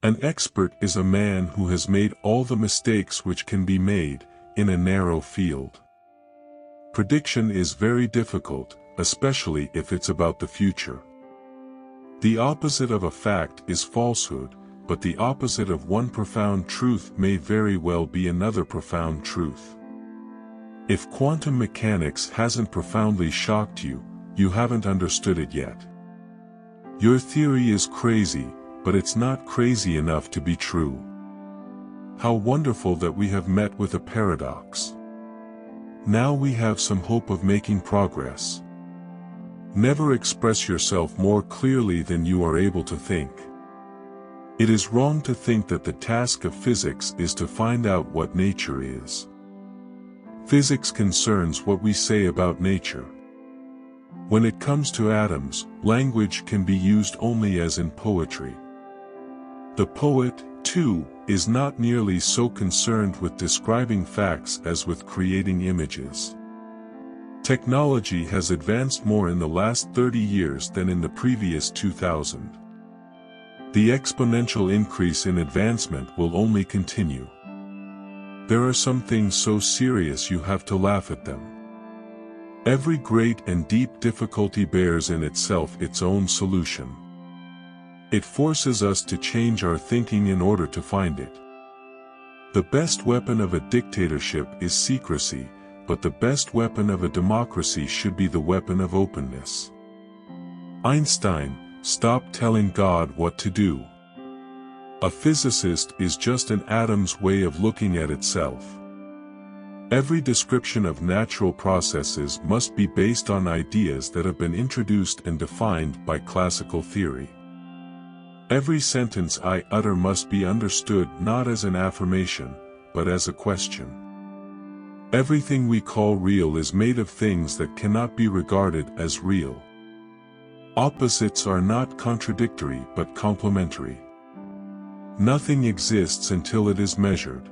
An expert is a man who has made all the mistakes which can be made in a narrow field. Prediction is very difficult, especially if it's about the future. The opposite of a fact is falsehood, but the opposite of one profound truth may very well be another profound truth. If quantum mechanics hasn't profoundly shocked you, you haven't understood it yet. Your theory is crazy, but it's not crazy enough to be true. How wonderful that we have met with a paradox. Now we have some hope of making progress. Never express yourself more clearly than you are able to think. It is wrong to think that the task of physics is to find out what nature is. Physics concerns what we say about nature. When it comes to atoms, language can be used only as in poetry. The poet, too, is not nearly so concerned with describing facts as with creating images. Technology has advanced more in the last 30 years than in the previous 2000. The exponential increase in advancement will only continue. There are some things so serious you have to laugh at them. Every great and deep difficulty bears in itself its own solution. It forces us to change our thinking in order to find it. The best weapon of a dictatorship is secrecy, but the best weapon of a democracy should be the weapon of openness. Einstein, stop telling God what to do. A physicist is just an atom's way of looking at itself. Every description of natural processes must be based on ideas that have been introduced and defined by classical theory. Every sentence I utter must be understood not as an affirmation, but as a question. Everything we call real is made of things that cannot be regarded as real. Opposites are not contradictory but complementary. Nothing exists until it is measured.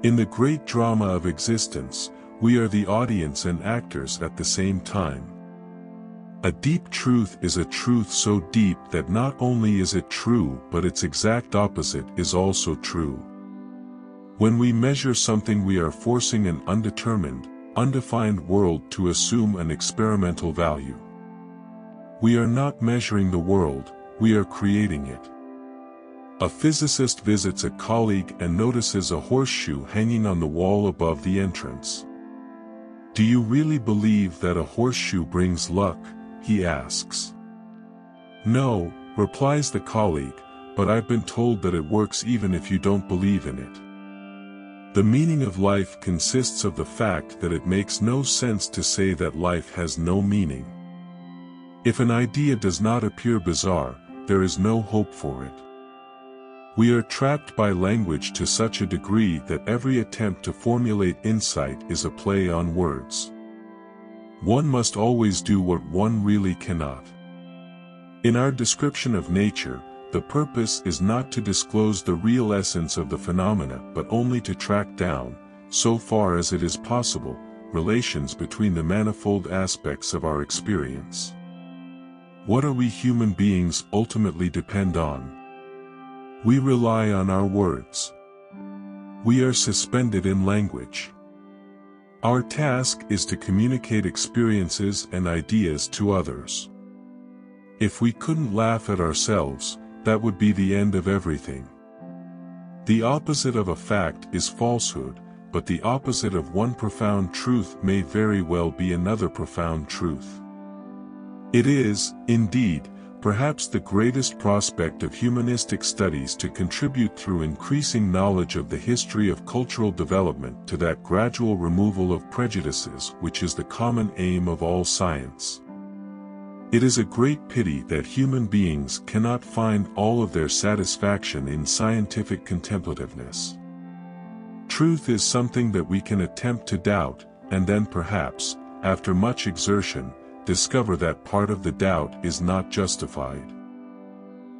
In the great drama of existence, we are the audience and actors at the same time. A deep truth is a truth so deep that not only is it true but its exact opposite is also true. When we measure something we are forcing an undetermined, undefined world to assume an experimental value. We are not measuring the world, we are creating it. A physicist visits a colleague and notices a horseshoe hanging on the wall above the entrance. "Do you really believe that a horseshoe brings luck?" he asks. "No," replies the colleague, "but I've been told that it works even if you don't believe in it." The meaning of life consists of the fact that it makes no sense to say that life has no meaning. If an idea does not appear bizarre, there is no hope for it. We are trapped by language to such a degree that every attempt to formulate insight is a play on words. One must always do what one really cannot. In our description of nature, the purpose is not to disclose the real essence of the phenomena but only to track down, so far as it is possible, relations between the manifold aspects of our experience. What are we human beings ultimately depend on? We rely on our words. We are suspended in language. Our task is to communicate experiences and ideas to others. If we couldn't laugh at ourselves, that would be the end of everything. The opposite of a fact is falsehood, but the opposite of one profound truth may very well be another profound truth. It is, indeed, perhaps the greatest prospect of humanistic studies to contribute through increasing knowledge of the history of cultural development to that gradual removal of prejudices which is the common aim of all science. It is a great pity that human beings cannot find all of their satisfaction in scientific contemplativeness. Truth is something that we can attempt to doubt, and then perhaps, after much exertion, discover that part of the doubt is not justified.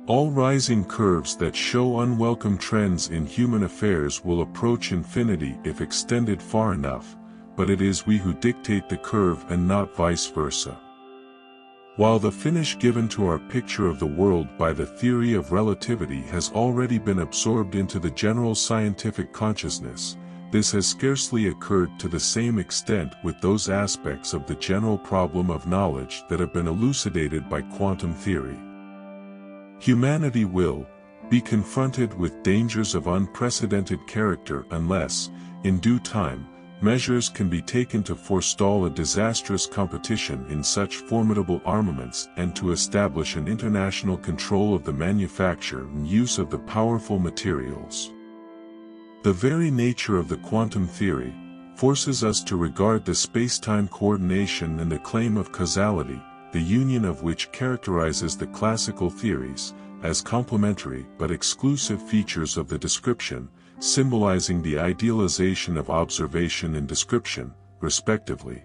All rising curves that show unwelcome trends in human affairs will approach infinity if extended far enough, but it is we who dictate the curve and not vice versa. While the finish given to our picture of the world by the theory of relativity has already been absorbed into the general scientific consciousness, this has scarcely occurred to the same extent with those aspects of the general problem of knowledge that have been elucidated by quantum theory. Humanity will be confronted with dangers of unprecedented character unless, in due time, measures can be taken to forestall a disastrous competition in such formidable armaments and to establish an international control of the manufacture and use of the powerful materials. The very nature of the quantum theory forces us to regard the space-time coordination and the claim of causality, the union of which characterizes the classical theories, as complementary but exclusive features of the description, symbolizing the idealization of observation and description, respectively.